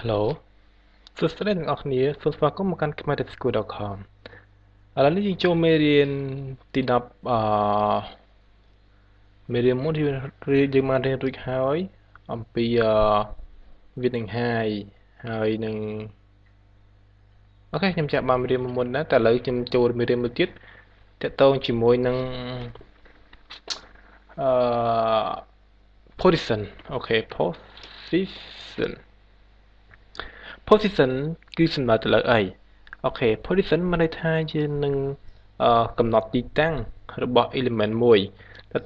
Hello សួស្តីទាំងអស់គ្នាសូមស្វាគមន៍មកកាន់ khmaretSchool.com ឥឡូវនេះយើងចូលមេរៀនទី10មេរៀនមុនយើងបានរៀនរួចហើយអំពីវានឹង Hi ហើយនឹងអូខេខ្ញុំចាក់បានមេរៀនមុនដែរតែឥឡូវខ្ញុំចូលមេរៀនមួយទៀតតាក់ទងជាមួយនឹងអឺ position អូខេ position គឺសំដៅទៅលើអីអូខេ position មានន័យថាយើងនឹងកំណត់ទីតាំងរបស់ element មួយ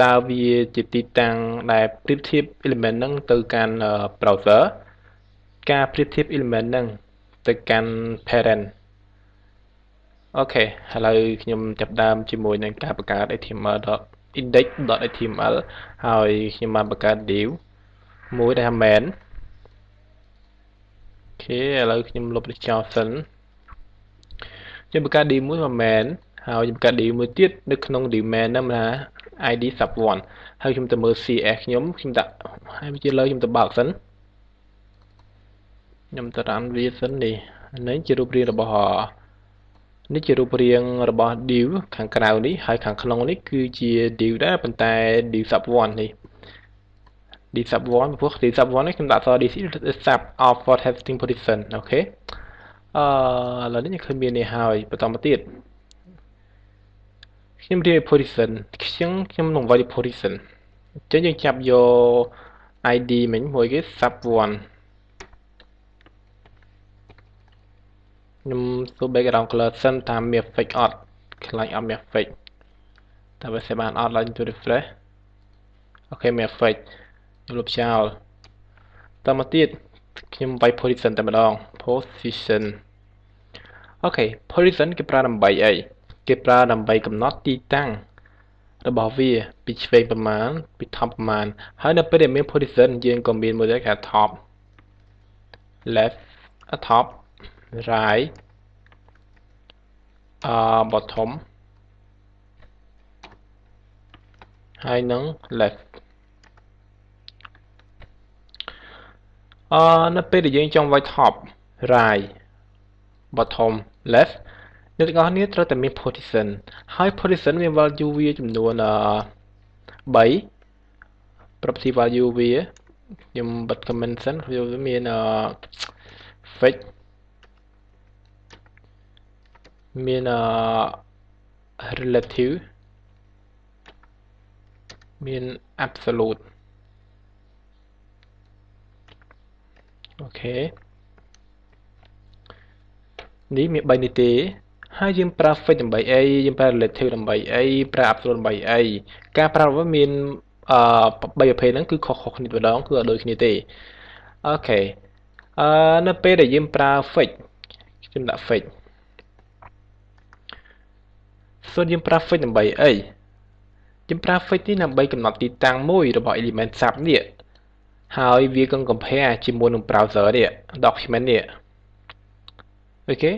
តើវាជាទីតាំងដែលប្រៀបធៀប element ហ្នឹងទៅកាន់ browser ការប្រៀបធៀប element ហ្នឹងទៅកាន់ parent អូខេឥឡូវខ្ញុំចាប់ផ្ដើមជាមួយនឹងការបង្កើត index.html ហើយខ្ញុំបានបង្កើត div មួយដែលថា main អូខេឥឡូវខ្ញុំលុបនេះចោលសិនខ្ញុំបង្កើត div មួយមក main ហើយខ្ញុំបង្កើត div មួយទៀតនៅក្នុង div main ហ្នឹងថា id sub1 ហើយខ្ញុំទៅមើល cs ខ្ញុំដាក់ហើយវាជាលើខ្ញុំទៅបើកសិនខ្ញុំទៅរ៉ាន់វាសិននេះជារូបរាងរបស់ div ខាងក្រៅនេះហើយខាងក្នុងនេះគឺជា div ដែរប៉ុន្តែ div sub1 នេះ div sub1 ព្រោះ div sub1 នេះខ្ញុំដាក់ស dc sub of for testing position អូខេឥឡូវនេះខ្ញុំឃើញមាននេះហើយបន្តមកទៀតខ្ញុំរៀប position ខ្ញុំនឹងវាយ position អញ្ចឹងយើងចាប់យក id មិញមួយគេ sub1 ខ្ញុំសួរ background color សិនថាមាន effect អត់ខ្លាញ់អត់មាន effect តែបើសិនបានអត់ឡើងទៅ refresh អូខេមាន effect ខ្ញុំលុបចោលតមកទៀតខ្ញុំវាយ position តែម្ដង position អូខេ position គេប្រើដើម្បីអីគេប្រើដើម្បីកំណត់ទីតាំងរបស់វាពីឆ្វេងប្រមាណពី top ប្រមាណហើយនៅពេលដែលមាន position យើងក៏មានមួយដែរគេថា top left top right bottom ហើយនឹង left នៅពេលដែលយើងចង់វាយ top right bottom left អ្នកទាំងអស់គ្នាត្រូវតែមាន position ហើយ position មាន value វាចំនួន3 property value វាខ្ញុំបិទ comment សិនវាមានfixed មាន relative មាន absolute អូខេនេះមាន3នេះទេហើយយើងប្រើ fixed ដើម្បីអីយើងប្រើ relative ដើម្បីអីប្រើ absolute ដើម្បីអីការប្រើវាមាន3ប្រភេទហ្នឹងគឺខុសៗគ្នាម្ដងគឺអត់ដូចគ្នាទេអូខេនៅពេលដែលយើងប្រើ fixed ខ្ញុំដាក់ fixed សូមយើងប្រើ fixed ដើម្បីអីយើងប្រើ fixed នេះដើម្បីកំណត់ទីតាំងមួយរបស់ element sub នេះហើយវាក៏ compare ជាមួយនឹង browser នេះ document នេះអូខេ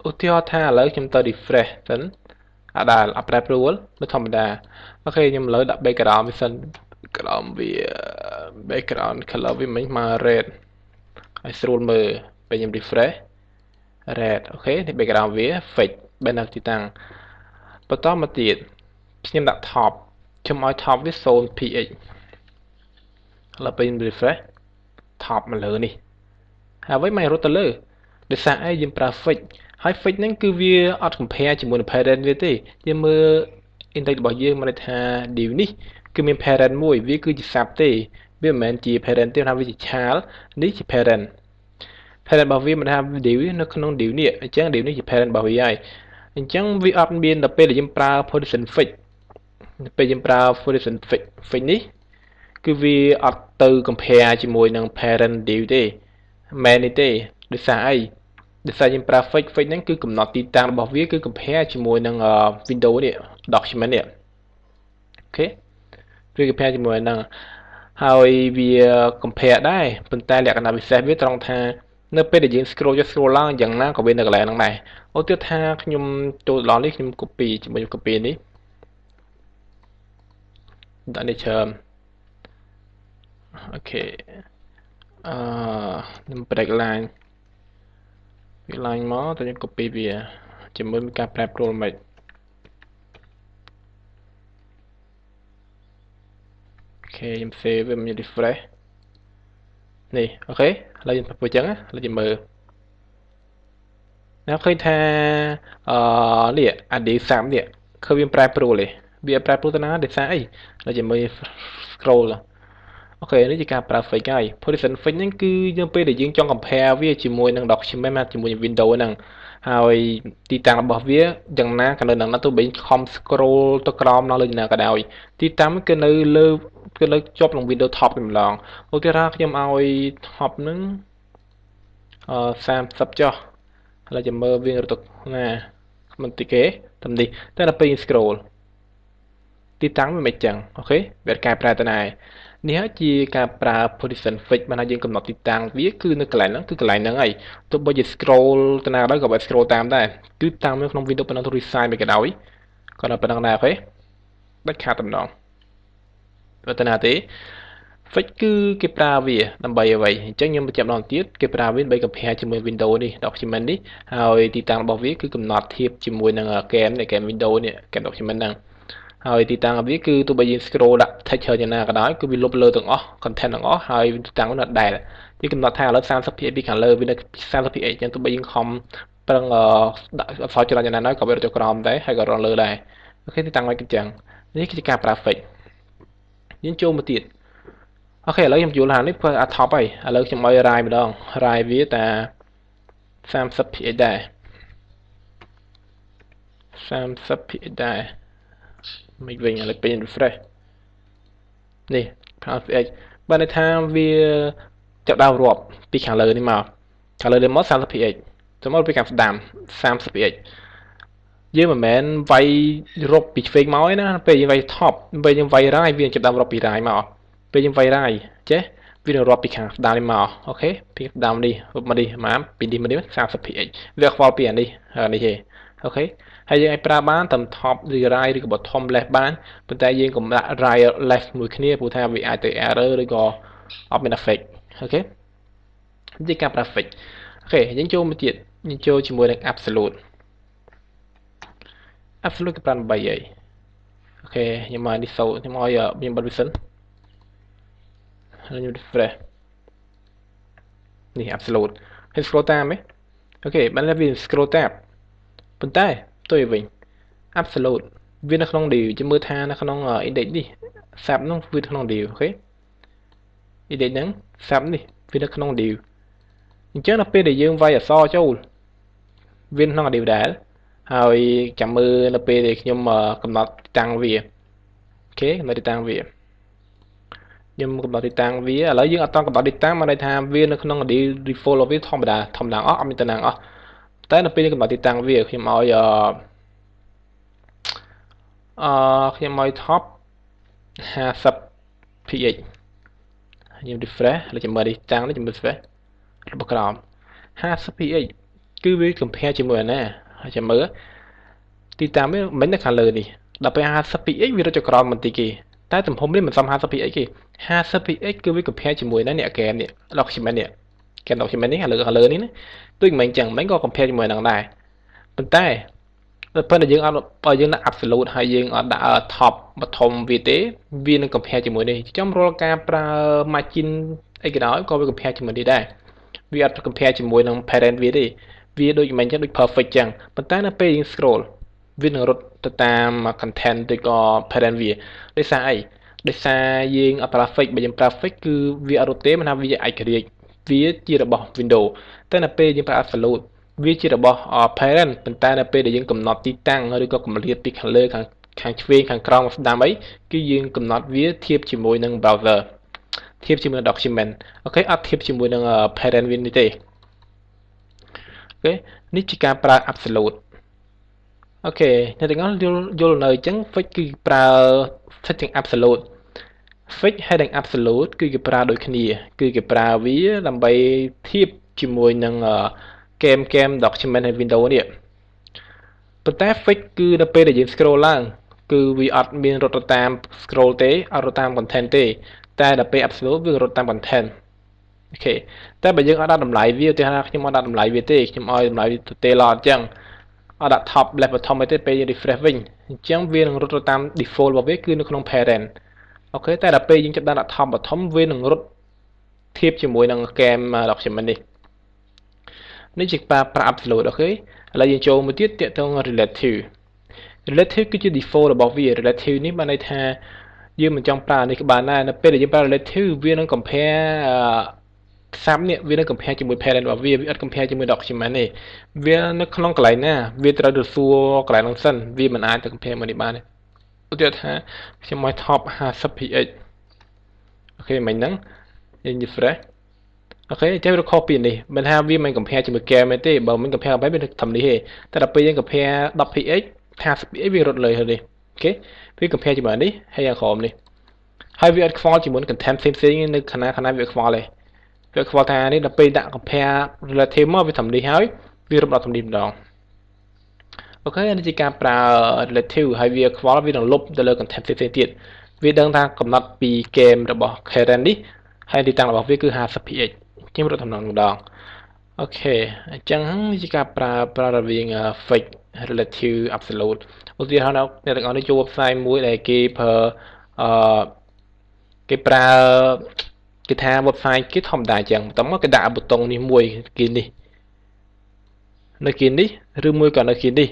ឧទាហរណ៍ថាឥឡូវខ្ញុំទៅ refresh សិនអត់ប្រែប្រួលដូចធម្មតាអូខេខ្ញុំឥឡូវដាក់ background វាសិន background color វាមិញមក red ឲ្យស្រួលមើលពេលខ្ញុំ refresh red អូខេនេះ background វា fix បែរនៅទីតាំងបន្តមកទៀតខ្ញុំដាក់ top ខ្ញុំឲ្យ top វា 0px ឥឡូវពេលខ្ញុំ refresh top មកលើនេះហើយវិញមិនរត់ទៅលើដោយសារអីយើងប្រើ fix ហើយ fix ហ្នឹងគឺវាអត់ compare ជាមួយនឹង parent វាទេយើងមើល index របស់យើងមានន័យថា div នេះគឺមាន parent មួយវាគឺជា sub ទេវាមិនមែនជា parent ទេថាវាជា child នេះជា parent របស់វាមិនថា div នៅក្នុង div នេះអញ្ចឹង div នេះជា parent របស់វាហើយអញ្ចឹងវាអត់មានដល់ពេលដែលយើងប្រើ position fix ពេលយើងប្រើ position fix នេះគឺវាអត់ទៅ compare ជាមួយនឹង parent div ទេ main នេះទេដោយសារអីដោយសារយើងប្រើ fix ហ្នឹងគឺកំណត់ទីតាំងរបស់វាគឺ compare ជាមួយនឹង window នេះ document នេះអូខេវា compare ជាមួយនឹងហើយវា compare ដែរប៉ុន្តែលក្ខណៈពិសេសវាត្រង់ថានៅពេលដែលយើង scroll ចុះ scroll ឡើងយ៉ាងណាក៏វានៅកន្លែងហ្នឹងដែរឧទាហរណ៍ថាខ្ញុំចូលដល់នេះខ្ញុំ copy ជាមួយ copy នេះដាក់នេះច្រើនអូខេ ខ្ញុំ break line ពី line មកតែខ្ញុំ copy វាជាមួយការប្រែប្រួលមិនអូខេខ្ញុំ save វាខ្ញុំ refresh នេះអូខេឥឡូវយើងធ្វើអញ្ចឹងឥឡូវយើងមើលណាឃើញថានេះ AD 3នេះឃើញវាប្រែប្រួលទេវាប្រែប្រួលទៅណាដោយសារអីឥឡូវយើងមើល scroll អូខេនេះជាការប្រើ fake ហើយ position fake ហ្នឹងគឺយើងពេលដែលយើងចង់ compare វាជាមួយនឹង document ជាមួយនឹង window ហ្នឹងហើយទីតាំងរបស់វាយ៉ាងណាក៏នៅនឹងណាទោះបីខំ scroll ទៅក្រោមនៅលើណាក៏ដោយទីតាំងគឺនៅលើជាប់នឹង window top តែម្ដងឧទាហរណ៍ខ្ញុំឲ្យ top ហ្នឹង30ចុះឥឡូវចាំមើលវាទៅណាមិនតិចទេតាមនេះតែដល់ពេល scroll ទីតាំងវាមិនចឹងអូខេវាកែប្រែទៅដែរនេះជាការប្រើ position fix បានថាយើងកំណត់ទីតាំងវាគឺនៅកន្លែងហ្នឹងគឺកន្លែងហ្នឹងហើយទោះបីជា scroll ទៅណាក៏ដោយក៏វា scroll តាមដែរគឺតាំងនៅក្នុង window ប៉ុណ្ណឹងទៅ resign មិនក៏ដោយក៏នៅប៉ុណ្ណឹងដែរអូខេដាច់ខាតតែម្ដងបើទៅណាទេ fix គឺគេប្រើវាដើម្បីអ្វីអញ្ចឹងខ្ញុំបញ្ជាក់ម្ដងទៀតគេប្រើវាដើម្បី compare ជាមួយ window នេះ document នេះហើយទីតាំងរបស់វាគឺកំណត់ធៀបជាមួយនឹង game នេះ game window នេះ game document ហ្នឹងហើយទីតាំងវាគឺទោះបីយើង scroll ដាក់ text ច្រើនយ៉ាងណាក៏ដោយគឺវាលុបលើទាំងអស់ content ទាំងអស់ហើយទីតាំងនោះដែរវាកំណត់ថាឥឡូវ 30% ពីខាងលើវានៅ 30% អញ្ចឹងទោះបីយើងខំប្រឹងដាក់អក្សរច្រើនយ៉ាងណាក៏វារត់ទៅក្រោមដែរហើយក៏រត់លើដែរអូខេទីតាំងវាគឺអញ្ចឹងនេះគឺជាការប្រើ fix យើងចូលមកទៀតអូខេឥឡូវខ្ញុំយល់ថានេះធ្វើអា top ហើយឥឡូវខ្ញុំឲ្យ rai ម្ដង rai វាតា 30% ដែរ 30% ដែរមិនវិញឥឡូវពេញ refresh នេះ PowerPX បើន័យថាវាចាប់ដើមរាប់ពីខាងលើនេះមកខាងលើនេះមក 30%ចូលមកពីខាងស្ដាំ 30% យើងមិនមែនវាយរົບពីឆ្វេងមកឯណាពេលយើងវាយ top ពេលយើងវាយ rai វាចាប់ដើមរាប់ពី rai មកពេលយើងវាយ rai ចេះវានឹងរាប់ពីខាងស្ដាំនេះមកអូខេពីស្ដាំនេះមកនេះម៉ាមពីនេះមកនេះ 30% វាខ្វល់ពីអានេះនេះទេអូខេហើយយើងអាចប្រើបានតាម top ឬ rai ឬក៏ bottom left បានប៉ុន្តែយើងកុំដាក់ rai left មួយគ្នាព្រោះថាវាអាចទៅ error ឬក៏អត់មាន effect អូខេនេះជាការប្រើ fix អូខេយើងចូលមកទៀតយើងចូលជាមួយនឹង absolute គឺប្រើដើម្បីអីអូខេខ្ញុំមកនេះសូខ្ញុំឲ្យខ្ញុំបិទវាសិនហើយខ្ញុំ refresh នេះ absolute ហើយ scroll តាមអូខេបានតែវា scroll តាមប៉ុន្តែទៅវិញ absolute វានៅក្នុង div ជាមើលថានៅក្នុង index នេះ sub នោះវានៅក្នុង div អូខេ index ហ្នឹង sub នេះវានៅក្នុង div អញ្ចឹងដល់ពេលដែលយើងវាយអក្សរចូលវាក្នុង div ដែរហើយចាំមើលនៅពេលដែលខ្ញុំកំណត់តាំងវាអូខេកំណត់តាំងវាខ្ញុំកំណត់ទីតាំងវាឥឡូវយើងអត់តកំណត់ទីតាំងមកន័យថាវានៅក្នុង default របស់វាធម្មតាអស់អត់មានតំណែងអស់តែនៅពេលកំណត់ទីតាំងវាខ្ញុំឲ្យខ្ញុំឲ្យ top 50px ខ្ញុំ refresh ហើយចាំមើលទីតាំងនេះខ្ញុំ refresh របស់ក្រោម 50px គឺវា compare ជាមួយអាណាហើយចាំមើលទីតាំងវាមិននៅខាងលើនេះដល់ពេល 50px វារត់ចក្រោមបន្តិចគេតែទំហំនេះមិនសម 50px ទេ 50px គឺវា compare ជាមួយនឹងនេះ game នេះ document នេះ game document នេះខាងលើនេះណាដូចមិនអញ្ចឹងមិនក៏ compare ជាមួយនឹងដែរប៉ុន្តែដល់ពេលយើងអត់បើយើងដាក់ absolute ហើយយើងអត់ដាក់ top bottom វាទេវានឹង compare ជាមួយនេះចំរាល់ការប្រើ margin អីក៏ដោយក៏វា compare ជាមួយនេះដែរវាអត់ compare ជាមួយនឹង parent វាទេវាដូចមិនអញ្ចឹងដូច perfect អញ្ចឹងប៉ុន្តែនៅពេលយើង scroll វានឹងរត់ទៅតាម content ឬក៏ parent វាដោយសារអីដោយសារយើងអត់ប្រើ fix បើយើងប្រើ fix គឺវាអត់រត់ទេមិនថាវាឯករាជ្យវាជារបស់ Windows តែនៅពេលយើងប្រើ absolute វាជារបស់ parent ប៉ុន្តែនៅពេលដែលយើងកំណត់ទីតាំងឬក៏កម្រិតពីខាងលើខាងឆ្វេងខាងក្រោមស្ដាំអីគឺយើងកំណត់វាធៀបជាមួយនឹង browser ធៀបជាមួយ document អូខេអត់ធៀបជាមួយនឹង parent វានេះទេអូខេនេះជាការប្រើ absolute អូខេអ្នកទាំងអស់យល់នៅអញ្ចឹង fix គឺប្រើ setting absolute fix ហើយនិង absolute គឺគេប្រើដូចគ្នាគឺគេប្រើវាដើម្បីធៀបជាមួយនឹងgame document ហើយ window នេះប៉ុន្តែ fix គឺនៅពេលដែលយើង scroll ឡើងគឺវាអត់មានរត់ទៅតាម scroll ទេអត់រត់តាម content ទេតែដល់ពេល absolute វារត់តាម content អូខេតែបើយើងអត់ដាក់តម្លៃវាឧទាហរណ៍ខ្ញុំអត់ដាក់តម្លៃវាទេខ្ញុំឲ្យតម្លៃវាទៅទេឡអញ្ចឹងអត់ដាក់ top left bottom ទេពេល refresh វិញអញ្ចឹងវានឹងរត់ទៅតាម default របស់វាគឺនៅក្នុង parent អូខេតែដល់ពេលយើងចាប់ដាក់ top bottom វានឹងរត់ធៀបជាមួយនឹង game document នេះជាប្រើ absolute អូខេឥឡូវយើងចូលមួយទៀតទាក់ទង relative គឺជា default របស់វា relative នេះបានន័យថាយើងមិនចង់ប្រើនេះក៏បានដែរនៅពេលដែលយើងប្រើ relative វានឹង compare សាប់នេះវានឹង compare ជាមួយ parent របស់វាអត់ compare ជាមួយ document ទេវានៅក្នុងកន្លែងណាវាត្រូវទៅសួរកន្លែងហ្នឹងសិនវាមិនអាចទៅ compare មួយនេះបានទេឧទាហរណ៍ថាខ្ញុំឲ្យ top 50px អូខេមិញហ្នឹងយើង refresh អូខេចាំវាខុសពីនេះមិនថាវាមិន compare ជាមួយ game ទេបើមិន compare បែបវាធំនេះទេតែដល់ពេលយើង compare 10px 50px វារត់លើនេះអូខេវា compare ជាមួយនេះហើយអាក្រោមនេះហើយវាអត់ខ្វល់ជាមួយ content ផ្សេងៗនៅខណៈវាខ្វល់ទេវាខ្វល់ថានេះដល់ពេលដាក់ compare relative មកវាធំនេះហើយវារត់ដល់ធំនេះម្ដងអូខេនេះជាការប្រើ relative ហើយវាខ្វល់វានឹងលុបទៅលើ content ផ្សេងៗទៀតវាដឹងថាកំណត់ពី game របស់ current នេះហើយទីតាំងរបស់វាគឺ 50px ខ្ញុំរត់ដំណងម្ដងអូខេអញ្ចឹងនេះជាការប្រើរវាង fake relative absolute ឧទាហរណ៍អ្នកទាំងអស់នេះចូល website មួយដែលគេប្រើគេប្រើគេថា website គេធម្មតាអញ្ចឹងបន្ទាប់មកគេដាក់ប៊ូតុងនេះមួយគេនេះនៅគេនេះឬមួយក៏នៅគេនេះ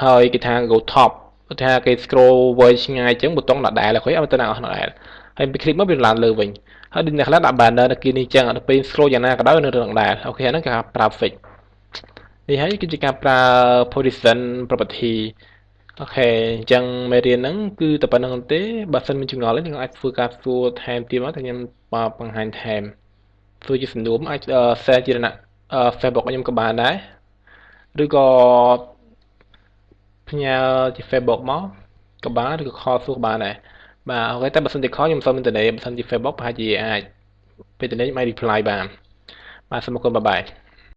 ហើយគេថា go top គេថាគេ scroll វែងឆ្ងាយអញ្ចឹងប៊ូតុងដដែលហើយឲ្យទៅណាអស់ដដែលហើយពេល click មកវាឡើងលើវិញហើយដូចអ្នកខ្លះដាក់ banner នៅគេនេះអញ្ចឹងដល់ពេល scroll យ៉ាងណាក៏ដោយនៅរឿងដដែលអូខេហ្នឹងគេហៅប្រើ fake នេះហើយគឺជាការប្រើ position property អូខេអញ្ចឹងមេរៀនហ្នឹងគឺតែប៉ុណ្្នឹងទេបើសិនមានចម្ងល់ហ្នឹងយើងអាចធ្វើការសួរថែមទៀតមកតែខ្ញុំបង្ហាញថែមធ្វើជាសំណួរអាច share ជារណៈ Facebook ខ្ញុំក៏បានដែរឬក៏ផ្ញើជា Facebook មកក៏បានឬក៏ call សួរក៏បានដែរបាទអូខេតែបើសិនជា call ខ្ញុំសូម internet បើសិនជា Facebook ប្រហែលជាអាចពេល internet ខ្ញុំអាច reply បានបាទសូមអរគុណបាយបាយ